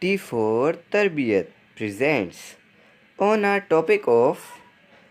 T4 Tarbiyat presents on our topic of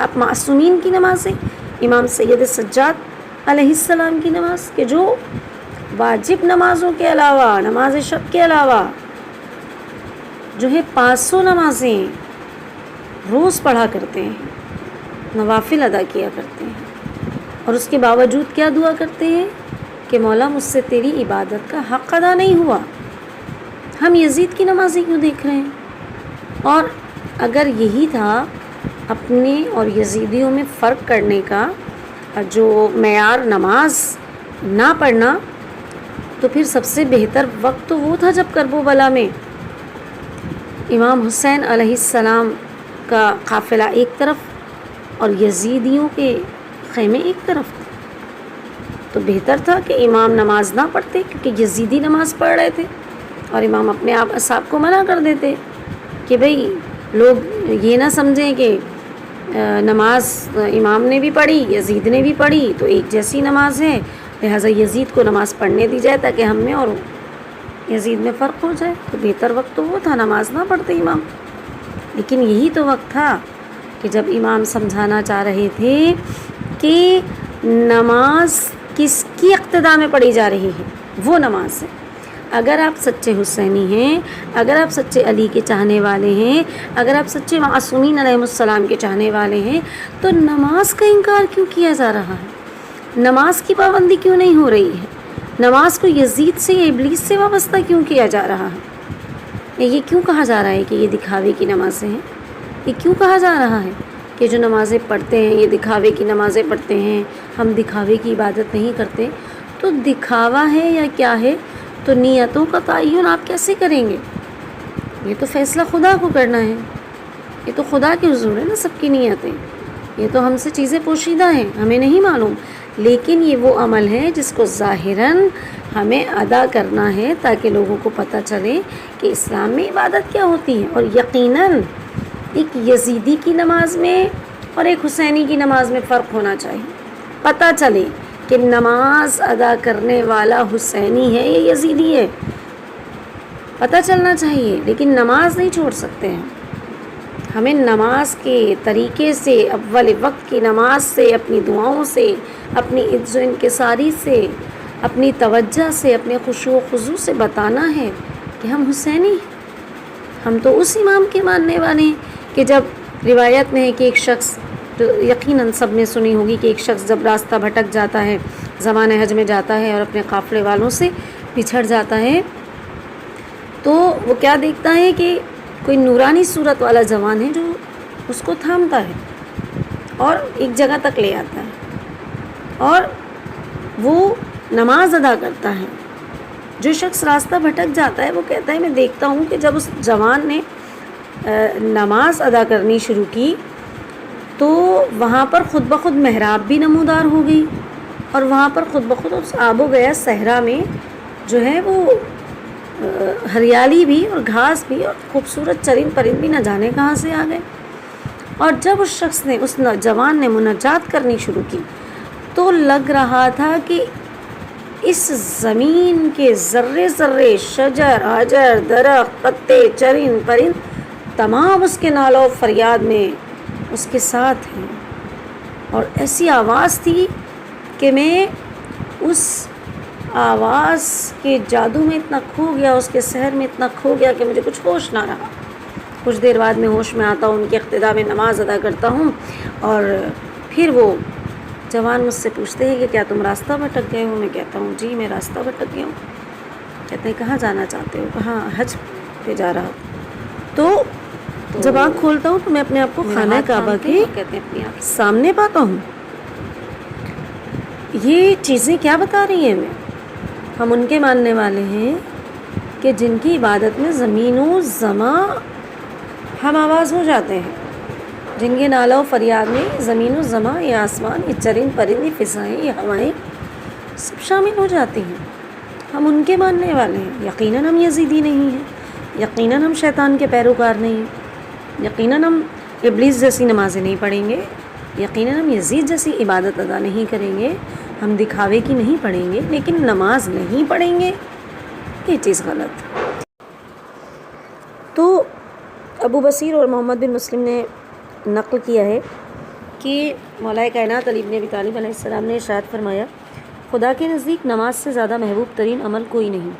آپ معصومین کی نمازیں، امام سید سجاد علیہ السلام کی نماز، کہ جو واجب نمازوں کے علاوہ، نماز شب کے علاوہ جو ہے 500 نمازیں روز پڑھا کرتے ہیں، نوافل ادا کیا کرتے ہیں، اور اس کے باوجود کیا دعا کرتے ہیں کہ مولا مجھ سے تیری عبادت کا حق ادا نہیں ہوا۔ ہم یزید کی نمازیں کیوں دیکھ رہے ہیں؟ اور اگر یہی تھا اپنے اور یزیدیوں میں فرق کرنے کا جو معیار نماز نہ پڑھنا، تو پھر سب سے بہتر وقت تو وہ تھا جب کرب و بلا میں امام حسین علیہ السلام کا قافلہ ایک طرف اور یزیدیوں کے خیمے ایک طرف تھے، تو بہتر تھا کہ امام نماز نہ پڑھتے، کیونکہ یزیدی نماز پڑھ رہے تھے، اور امام اپنے آپ اصحاب کو منع کر دیتے کہ بھئی لوگ یہ نہ سمجھیں کہ نماز امام نے بھی پڑھی یزید نے بھی پڑھی تو ایک جیسی نماز ہے، لہٰذا یزید کو نماز پڑھنے دی جائے تاکہ ہم میں اور یزید میں فرق ہو جائے۔ تو بہتر وقت تو وہ تھا، نماز نہ پڑھتے امام، لیکن یہی تو وقت تھا کہ جب امام سمجھانا چاہ رہے تھے کہ نماز کس کی اقتداء میں پڑھی جا رہی ہے، وہ نماز ہے۔ اگر آپ سچے حسینی ہیں، اگر آپ سچے علی کے چاہنے والے ہیں، اگر آپ سچے معصومین علیہ السلام کے چاہنے والے ہیں، تو نماز کا انکار کیوں کیا جا رہا ہے؟ نماز کی پابندی کیوں نہیں ہو رہی ہے؟ نماز کو یزید سے یا ابلیس سے وابستہ کیوں کیا جا رہا ہے؟ یہ کیوں کہا جا رہا ہے کہ یہ دکھاوے کی نمازیں ہیں؟ یہ کیوں کہا جا رہا ہے کہ جو نمازیں پڑھتے ہیں یہ دکھاوے کی نمازیں پڑھتے ہیں، ہم دکھاوے کی عبادت نہیں کرتے؟ تو دکھاوا ہے یا کیا ہے؟ تو نیتوں کا تعین آپ کیسے کریں گے؟ یہ تو فیصلہ خدا کو کرنا ہے، یہ تو خدا کے حضور ہے نا سب کی نیتیں، یہ تو ہم سے چیزیں پوشیدہ ہیں، ہمیں نہیں معلوم، لیکن یہ وہ عمل ہے جس کو ظاہراً ہمیں ادا کرنا ہے تاکہ لوگوں کو پتہ چلے کہ اسلام میں عبادت کیا ہوتی ہے۔ اور یقیناً ایک یزیدی کی نماز میں اور ایک حسینی کی نماز میں فرق ہونا چاہیے، پتہ چلے کہ نماز ادا کرنے والا حسینی ہے یا یزیدی ہے، پتہ چلنا چاہیے، لیکن نماز نہیں چھوڑ سکتے ہیں۔ ہمیں نماز کے طریقے سے، اول وقت کی نماز سے، اپنی دعاؤں سے، اپنی عجز و انکساری سے، اپنی توجہ سے، اپنے خشوع و خضوع سے بتانا ہے کہ ہم حسینی ہیں۔ ہم تو اس امام کے ماننے والے ہیں کہ جب روایت میں ہے کہ ایک شخص، جو یقیناً سب نے سنی ہوگی، کہ ایک شخص جب راستہ بھٹک جاتا ہے، زمان حج میں جاتا ہے اور اپنے قافلے والوں سے بچھڑ جاتا ہے، تو وہ کیا دیکھتا ہے کہ کوئی نورانی صورت والا جوان ہے جو اس کو تھامتا ہے اور ایک جگہ تک لے آتا ہے اور وہ نماز ادا کرتا ہے۔ جو شخص راستہ بھٹک جاتا ہے وہ کہتا ہے میں دیکھتا ہوں کہ جب اس جوان نے نماز ادا کرنی شروع کی تو وہاں پر خود بخود محراب بھی نمودار ہو گئی، اور وہاں پر خود بخود اس آب و گیا صحرا میں جو ہے وہ ہریالی بھی اور گھاس بھی اور خوبصورت چرند پرند بھی نہ جانے کہاں سے آ گئے۔ اور جب اس شخص نے، اس جوان نے مناجات کرنی شروع کی تو لگ رہا تھا کہ اس زمین کے ذرے ذرے، شجر، حجر، درخت، پتے، چرند پرند تمام اس کے نالہ و فریاد میں اس کے ساتھ ہیں، اور ایسی آواز تھی کہ میں اس آواز کے جادو میں اتنا کھو گیا، اس کے سحر میں اتنا کھو گیا کہ مجھے کچھ ہوش نہ رہا۔ کچھ دیر بعد میں ہوش میں آتا ہوں، ان کی اقتداء میں نماز ادا کرتا ہوں، اور پھر وہ جوان مجھ سے پوچھتے ہیں کہ کیا تم راستہ بھٹک گئے ہو؟ میں کہتا ہوں جی میں راستہ بھٹک گیا ہوں۔ کہتے ہیں کہاں جانا چاہتے ہو؟ کہاں؟ حج پہ جا رہا ہوں۔ تو جب آنکھ کھولتا ہوں تو میں اپنے آپ کو خانہ کعبہ کے سامنے پاتا ہوں۔ یہ چیزیں کیا بتا رہی ہیں ہمیں؟ ہم ان کے ماننے والے ہیں کہ جن کی عبادت میں زمین و زمان ہم آواز ہو جاتے ہیں، جن کے نالہ و فریاد میں زمین و زمان، یہ آسمان، یہ چرند پرند، یہ فضائیں، یہ ہوائیں سب شامل ہو جاتی ہیں۔ ہم ان کے ماننے والے ہیں۔ یقیناً ہم یزیدی نہیں ہیں، یقیناً ہم شیطان کے پیروکار نہیں ہیں، یقیناً ہم ابلیس جیسی نمازیں نہیں پڑھیں گے، یقیناً ہم یزید جیسی عبادت ادا نہیں کریں گے، ہم دکھاوے کی نہیں پڑھیں گے، لیکن نماز نہیں پڑھیں گے، یہ چیز غلط۔ تو ابو بصیر اور محمد بن مسلم نے نقل کیا ہے کہ مولا کائنات علی بن ابی طالب علیہ السلام نے ارشاد فرمایا خدا کے نزدیک نماز سے زیادہ محبوب ترین عمل کوئی نہیں،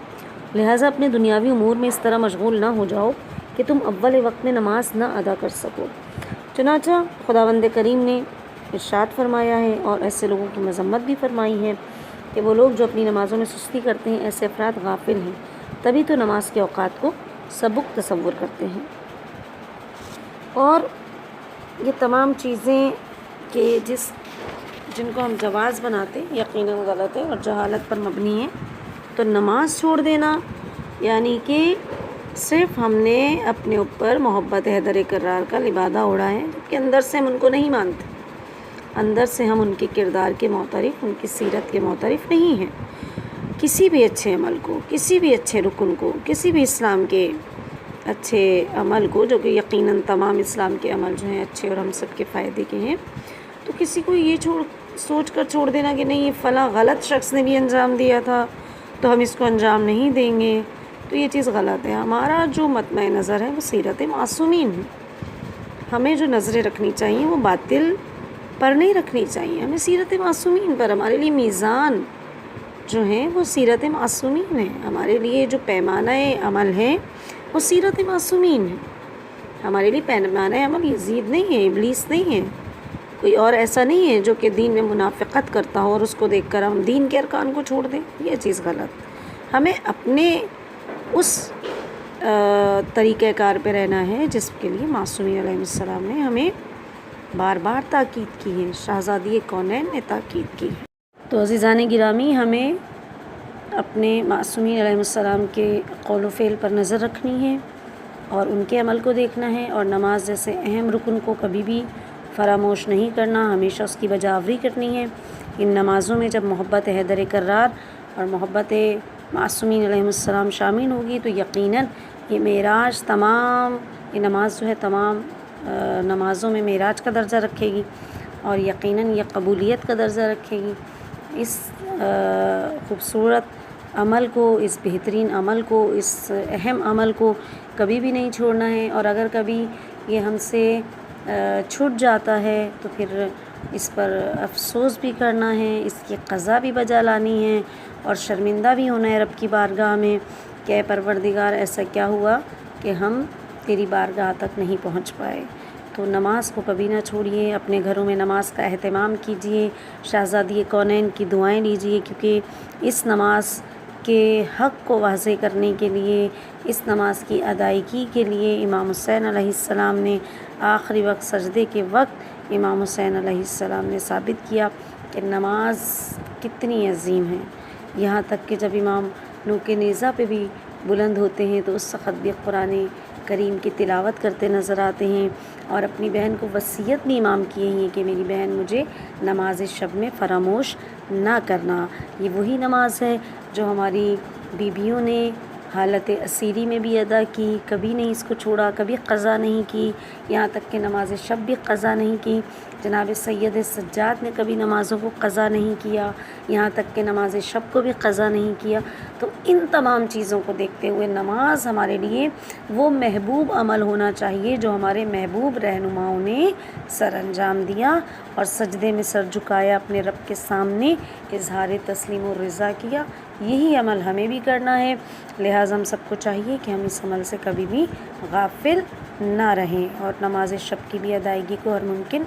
لہٰذا اپنے دنیاوی امور میں اس طرح مشغول نہ ہو جاؤ کہ تم اول وقت میں نماز نہ ادا کر سکو۔ چنانچہ خداوند کریم نے ارشاد فرمایا ہے اور ایسے لوگوں کی مذمت بھی فرمائی ہے کہ وہ لوگ جو اپنی نمازوں میں سستی کرتے ہیں ایسے افراد غافل ہیں، تبھی تو نماز کے اوقات کو سبک تصور کرتے ہیں۔ اور یہ تمام چیزیں کہ جن کو ہم جواز بناتے ہیں یقیناً غلط ہے اور جہالت پر مبنی ہے۔ تو نماز چھوڑ دینا یعنی کہ صرف ہم نے اپنے اوپر محبت حیدر کرار کا لبادہ اوڑھا ہے، جبکہ اندر سے ہم ان کو نہیں مانتے، اندر سے ہم ان کے کردار کے معترف، ان کی سیرت کے معترف نہیں ہیں۔ کسی بھی اچھے عمل کو، کسی بھی اچھے رکن کو، کسی بھی اسلام کے اچھے عمل کو، جو کہ یقیناً تمام اسلام کے عمل جو ہیں اچھے اور ہم سب کے فائدے کے ہیں، تو کسی کو یہ سوچ کر چھوڑ دینا کہ نہیں یہ فلاں غلط شخص نے بھی انجام دیا تھا تو ہم اس کو انجام نہیں دیں گے، تو یہ چیز غلط ہے۔ ہمارا جو مطمع نظر ہے وہ سیرت معصومین ہے۔ ہمیں جو نظریں رکھنی چاہیے وہ باطل پر نہیں رکھنی چاہیے، ہمیں سیرت معصومین پر، ہمارے لیے میزان جو ہیں وہ سیرت معصومین ہے، ہمارے لیے جو پیمانہ عمل ہے وہ سیرت معصومین ہے۔ ہمارے لیے پیمانہ عمل یزید نہیں ہے، ابلیس نہیں ہے، کوئی اور ایسا نہیں ہے جو کہ دین میں منافقت کرتا ہو اور اس کو دیکھ کر ہم دین کے ارکان کو چھوڑ دیں، یہ چیز غلط۔ ہمیں اپنے اس طریقہ کار پہ رہنا ہے جس کے لیے معصومین علیہ السلام نے ہمیں بار بار تاکید کی ہے، شہزادی کونین نے تاکید کی ہے۔ تو عزیزان گرامی، ہمیں اپنے معصومین علیہ السلام کے قول و فعل پر نظر رکھنی ہے اور ان کے عمل کو دیکھنا ہے، اور نماز جیسے اہم رکن کو کبھی بھی فراموش نہیں کرنا، ہمیشہ اس کی بجاوری کرنی ہے۔ ان نمازوں میں جب محبت حیدر کرار اور محبت معصومین علیہ السلام شامل ہوگی تو یقیناً یہ معراج یہ نماز جو ہے تمام نمازوں میں معراج کا درجہ رکھے گی اور یقیناً یہ قبولیت کا درجہ رکھے گی۔ اس خوبصورت عمل کو، اس بہترین عمل کو، اس اہم عمل کو کبھی بھی نہیں چھوڑنا ہے، اور اگر کبھی یہ ہم سے چھوٹ جاتا ہے تو پھر اس پر افسوس بھی کرنا ہے، اس کی قضا بھی بجا لانی ہے اور شرمندہ بھی ہونا ہے رب کی بارگاہ میں کہ اے پروردگار ایسا کیا ہوا کہ ہم تیری بارگاہ تک نہیں پہنچ پائے۔ تو نماز کو کبھی نہ چھوڑیے، اپنے گھروں میں نماز کا اہتمام کیجیے، شہزادی کونین کی دعائیں لیجیے، کیونکہ اس نماز کے حق کو واضح کرنے کے لیے، اس نماز کی ادائیگی کے لیے امام حسین علیہ السلام نے آخری وقت سجدے کے وقت امام حسین علیہ السلام نے ثابت کیا کہ نماز کتنی عظیم ہے، یہاں تک کہ جب امام نوک نیزہ پہ بھی بلند ہوتے ہیں تو اس وقت بھی قرآن کریم کی تلاوت کرتے نظر آتے ہیں، اور اپنی بہن کو وصیت بھی امام کیے ہیں کہ میری بہن مجھے نماز شب میں فراموش نہ کرنا۔ یہ وہی نماز ہے جو ہماری بیویوں نے حالت اسیری میں بھی ادا کی، کبھی نہیں اس کو چھوڑا، کبھی قضا نہیں کی، یہاں تک کہ نماز شب بھی قضا نہیں کی۔ جناب سید سجاد نے کبھی نمازوں کو قضا نہیں کیا، یہاں تک کہ نماز شب کو بھی قضا نہیں کیا۔ تو ان تمام چیزوں کو دیکھتے ہوئے نماز ہمارے لیے وہ محبوب عمل ہونا چاہیے جو ہمارے محبوب رہنماؤں نے سر انجام دیا اور سجدے میں سر جھکایا، اپنے رب کے سامنے اظہار تسلیم و رضا کیا۔ یہی عمل ہمیں بھی کرنا ہے، لہٰذا ہم سب کو چاہیے کہ ہم اس عمل سے کبھی بھی غافل نہ رہیں اور نماز شب کی بھی ادائیگی کو ہر ممکن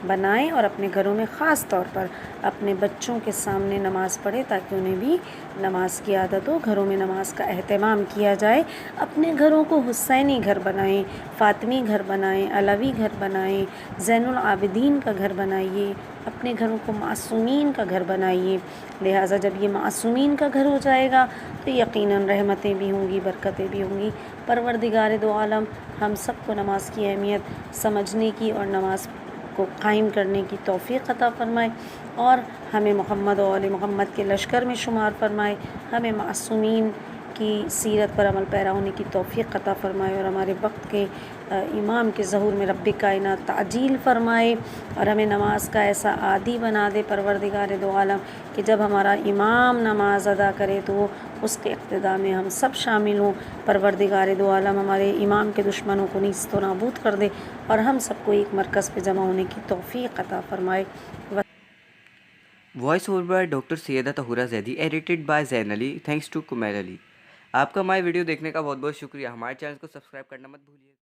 بنائیں، اور اپنے گھروں میں خاص طور پر اپنے بچوں کے سامنے نماز پڑھیں تاکہ انہیں بھی نماز کی عادت ہو، گھروں میں نماز کا اہتمام کیا جائے۔ اپنے گھروں کو حسینی گھر بنائیں، فاطمی گھر بنائیں، علوی گھر بنائیں، زین العابدین کا گھر بنائیے، اپنے گھروں کو معصومین کا گھر بنائیے۔ لہٰذا جب یہ معصومین کا گھر ہو جائے گا تو یقیناً رحمتیں بھی ہوں گی، برکتیں بھی ہوں گی۔ پروردگار دو عالم ہم سب کو نماز کی اہمیت سمجھنے کی اور نماز کو قائم کرنے کی توفیق عطا فرمائے، اور ہمیں محمد و آل محمد کے لشکر میں شمار فرمائے، ہمیں معصومین کی کی سیرت پر عمل پیرا ہونے کی توفیق عطا فرمائے اور ہمارے وقت کے امام کے ظہور میں رب کائنات تعجیل فرمائے اور ہمیں نماز کا ایسا عادی بنا دے پروردگار دو عالم کہ جب ہمارا امام نماز ادا کرے تو وہ اس کے اقتداء میں ہم سب شامل ہوں۔ پروردگار دو عالم ہمارے امام کے دشمنوں کو نیست و نابود کر دے اور ہم سب کو ایک مرکز پہ جمع ہونے کی توفیق عطا فرمائے۔ Voice over by doctor Syeda Tahoora Zaidi, edited by Zain Ali, thanks to Kumail Ali. آپ کا ہماری ویڈیو دیکھنے کا بہت بہت شکریہ۔ ہمارے چینل کو سبسکرائب کرنا مت بھولیے۔